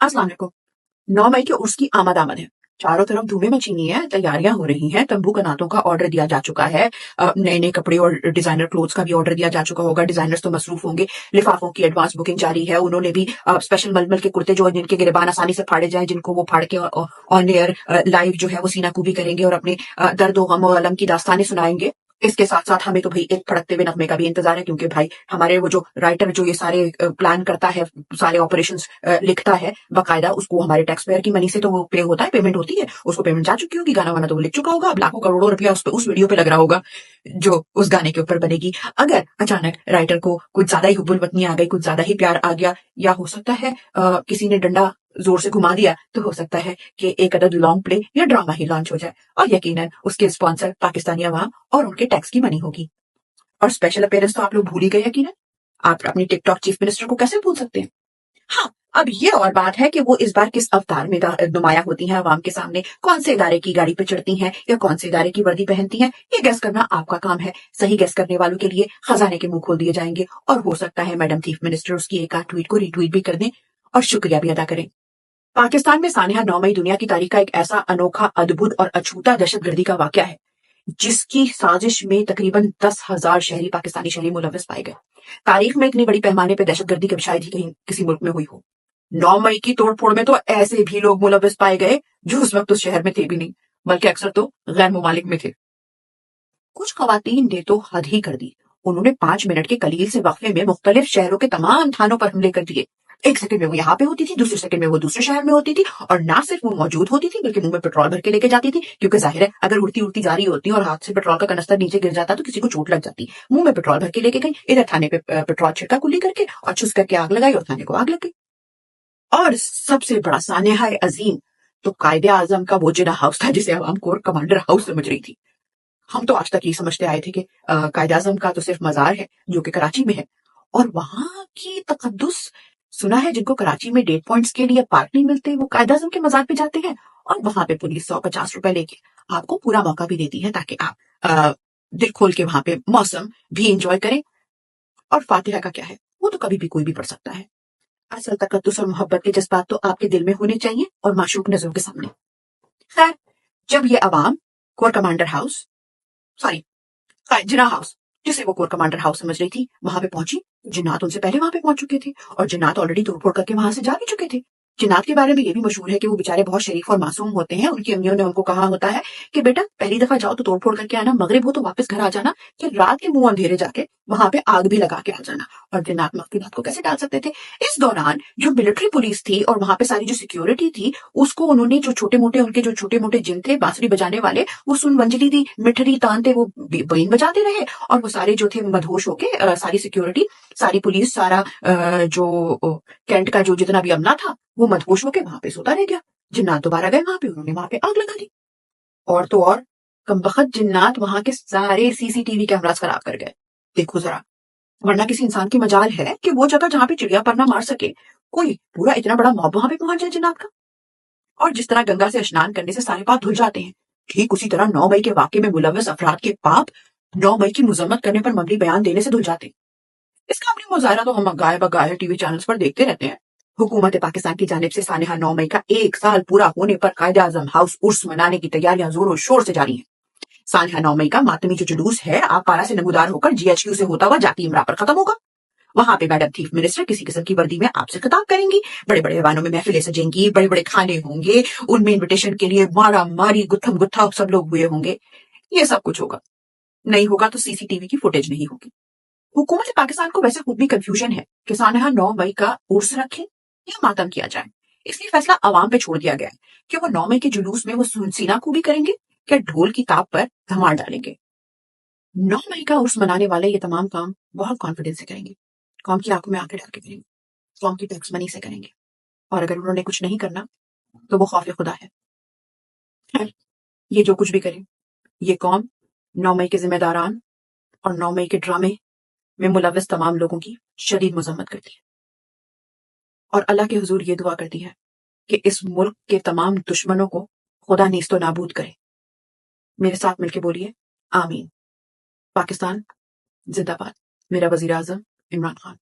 अस्सलाम वालेकुम। 9 मई के उर्स की आमद है। चारों तरफ धूमें मची हुई हैं, तैयारियां हो रही हैं, तंबू कनातों का ऑर्डर दिया जा चुका है, नए नए कपड़े और डिजाइनर क्लोथ्स का भी ऑर्डर दिया जा चुका होगा। डिजाइनर्स तो मसरूफ होंगे, लिफाफों की एडवांस बुकिंग जारी है। उन्होंने भी स्पेशल मलमल के कुर्ते जो जिनके गिरबान आसानी से फाड़े जाए, जिनको वो फाड़ के ऑन एयर लाइव जो है वो सीना कुबी करेंगे और अपने दर्द व गम और अलम की दास्तानें सुनाएंगे। इसके साथ साथ हमें तो भाई एक फड़कते हुए नगमे का भी इंतजार है, क्योंकि भाई हमारे वो जो राइटर जो ये सारे प्लान करता है, सारे ऑपरेशंस लिखता है बाकायदा, उसको हमारे टैक्स पेयर की मनी से तो वो पे होता है, पेमेंट होती है, उसको पेमेंट जा चुकी होगी। गाना वाना तो वो लिख चुका होगा, अब लाखों करोड़ों रुपया उस वीडियो पे लग रहा होगा जो उस गाने के ऊपर बनेगी। अगर अचानक राइटर को कुछ ज्यादा ही हुब्बुल वतनी आ गई, कुछ ज्यादा ही प्यार आ गया, या हो सकता है किसी ने डंडा जोर से घुमा दिया, तो हो सकता है कि एक अदद लॉन्ग प्ले या ड्रामा ही लॉन्च हो जाए, और यकीनन उसके स्पॉन्सर पाकिस्तानी अवाम और उनके टैक्स की मनी होगी। और स्पेशल अपीयरेंस तो आप लोग भूल ही गए यकीनन। आप अपनी टिकटॉक चीफ मिनिस्टर को कैसे भूल सकते हैं? हाँ, अब ये और बात है कि वो इस बार किस अवतार में नुमाया होती हैं अवाम के सामने, कौन से इदारे की गाड़ी पे चढ़ती हैं या कौन से इदारे की वर्दी पहनती हैं, ये गेस करना आपका काम है। सही गेस करने वालों के लिए खजाने के मुंह खोल दिए जाएंगे, और हो सकता है मैडम चीफ मिनिस्टर उसकी एक आध ट्वीट को रीट्वीट भी कर दें और शुक्रिया भी अदा करें। पाकिस्तान में सानिया 9 मई दुनिया की तारीख का एक ऐसा अनोखा, अद्भुत और अछूता दहशतगर्दी का वाकया है जिसकी साजिश में तकरीबन 10,000 शहरी पाकिस्तानी शहरी मुलविस पाए गए। तारीख में इतनी बड़ी पैमाने पर दहशतगर्दी कभी शायद ही कहीं किसी मुल्क में हुई हो। 9 मई की तोड़फोड़ में तो ऐसे भी लोग मुलविस पाए गए जो उस वक्त उस शहर में थे भी नहीं, बल्कि अक्सर तो गैर मुमालिक में थे। कुछ खवातीन ने तो हद ही कर दी। उन्होंने 5 मिनट के कलील से वक्फे में मुख्तलिफ शहरों के तमाम थानों पर हमले कर दिए। एक सेकंड में वो यहाँ पे होती थी, दूसरे सेकंड में वो दूसरे शहर में होती थी, और ना सिर्फ वो मौजूद होती थी बल्कि मुंह में पेट्रोल भर के लेके जाती थी, क्योंकि जाहिर है अगर उड़ती उड़ती जा रही होती और हाथ से पेट्रोल का कनस्तर नीचे गिर जाता तो किसी को चोट लग जाती। मुंह में पेट्रोल भर के लेके गई, इधर थाने पे पेट्रोल छिड़का कुल्ली करके और छुस करके आग लगाई और थाने को आग लग गई। और सबसे बड़ा सानेहा अजीम तो कायदे आजम का वो जिना हाउस था जिसे अवाम कोर कमांडर हाउस समझ रही थी। हम तो आज तक ये समझते आए थे कि कायदे आजम का तो सिर्फ मजार है जो कि कराची में है, और वहां की तकद्दुस सुना है जिनको कराची में डेट पॉइंट्स के लिए पार्क नहीं मिलते वो कायदे आजम के मजार पे जाते हैं, और वहां पे पुलिस 150 रुपए लेके आपको पूरा मौका भी देती है ताकि आप दिल खोल के वहां पे मौसम भी इंजॉय करें। और फातिहा का क्या है, वो तो कभी भी कोई भी पढ़ सकता है। असल तकद्दुस और मोहब्बत के जज्बात तो आपके दिल में होने चाहिए और माशूक नजरों के सामने। खैर, जब ये अवाम कोर कमांडर हाउस, सॉरी जिना हाउस, जिसे वो कोर कमांडर हाउस समझ रही थी, वहां पे पहुंची, जिन्नात उनसे पहले वहां पे पहुंच चुके थे, और जिन्नात ऑलरेडी तोड़फोड़ करके वहां से जा भी चुके थे। जिन्नात के बारे में ये भी मशहूर है कि वो बेचारे बहुत शरीफ और मासूम होते हैं। उनकी अम्मियों ने उनको कहा होता है कि बेटा पहली दफा जाओ तो तोड़फोड़ करके आना, मगरिब हो तो वापस घर आ जाना, फिर रात के मुंह अंधेरे जाके वहां पे आग भी लगा के आ जाना। और जिन्नात मफ्ती बात को कैसे डाल सकते थे? इस दौरान जो मिलिट्री पुलिस थी और वहां पे सारी जो सिक्योरिटी थी, उसको उन्होंने जो छोटे मोटे उनके जो छोटे मोटे जिन थे बांसुरी बजाने वाले, वो सुन मंजली थी, मिठरी तान थे, वो बीन बजाते रहे, और वो सारे जो थे मदहोश होके सारी सिक्योरिटी, सारी पुलिस, सारा जो कैंट का जो जितना भी अमला था वो मदहोश होके वहां पे सोता रह गया। जिन्नात दोबारा गए वहां पे, उन्होंने वहां पे आग लगा दी। और तो और कमबख्त जिन्नात वहां के सारे सीसीटीवी कैमरास खराब कर गए। देखो जरा, वरना किसी इंसान की मजाल है कि वो जगह जहां पे चिड़िया पर ना मार सके, कोई पूरा इतना बड़ा मॉब वहां पे पहुंच जाए जिन्नात का। और जिस तरह गंगा से स्नान करने से सारे पाप धुल जाते हैं, ठीक उसी तरह 9 मई के वाकये में मुलव्वस अफराद के पाप 9 मई की मुजम्मत करने पर मबनी बयान देने से धुल जाते हैं। इसका अपनी मुजाहरा तो हम गाय बगाए टीवी चैनल्स पर देखते रहते हैं। हुकूमत पाकिस्तान की जानिब से सानिहा 9 मई का 1 साल पूरा होने पर कायदे आजम हाउस उर्स मनाने की तैयारियां जोरों शोर से जारी हैं। सानिहा 9 मई का मातमी जो जुलूस है आप पारा से नमूदार होकर जीएचक्यू से होता हुआ जाती इमरा पर खत्म होगा। वहां पे मैडम चीफ मिनिस्टर किसी किस्म की वर्दी में आपसे खिताब करेंगी, बड़े बड़े ऐवानों में महफिलें सजेंगी, बड़े बड़े खाने होंगे, उनमें इन्विटेशन के लिए मारा मारी गुत्थम गुत्था सब लोग हुए होंगे। ये सब कुछ होगा। नहीं होगा तो सीसीटीवी की फुटेज नहीं होगी। हुकूमत पाकिस्तान को वैसे खुद भी कंफ्यूजन है कि सानिहा 9 मई का उर्स रखें या मातम किया जाए, इसलिए फैसला अवाम पे छोड़ दिया गया है कि वो 9 मई के जुलूस में वो सीना खूबी करेंगे या ढोल की ताप पर धमाल डालेंगे। 9 मई का उर्स मनाने वाले ये तमाम काम बहुत कॉन्फिडेंस से करेंगे, कौम की आंखों में आंखें डाल के करेंगे, कौम की टैक्स मनी से करेंगे, और अगर उन्होंने कुछ नहीं करना तो वो खौफ खुदा है। खैर, ये जो कुछ भी करे, ये कौम 9 मई के जिम्मेदारान और 9 मई के ड्रामे में मुलव्वस तमाम लोगों की शदीद मजम्मत करती है, और अल्लाह के हुजूर ये दुआ करती है कि इस मुल्क के तमाम दुश्मनों को खुदा नीस्तो नाबूद करे। मेरे साथ मिलके बोलिए आमीन। पाकिस्तान जिंदाबाद। मेरा वजीर आजम इमरान खान।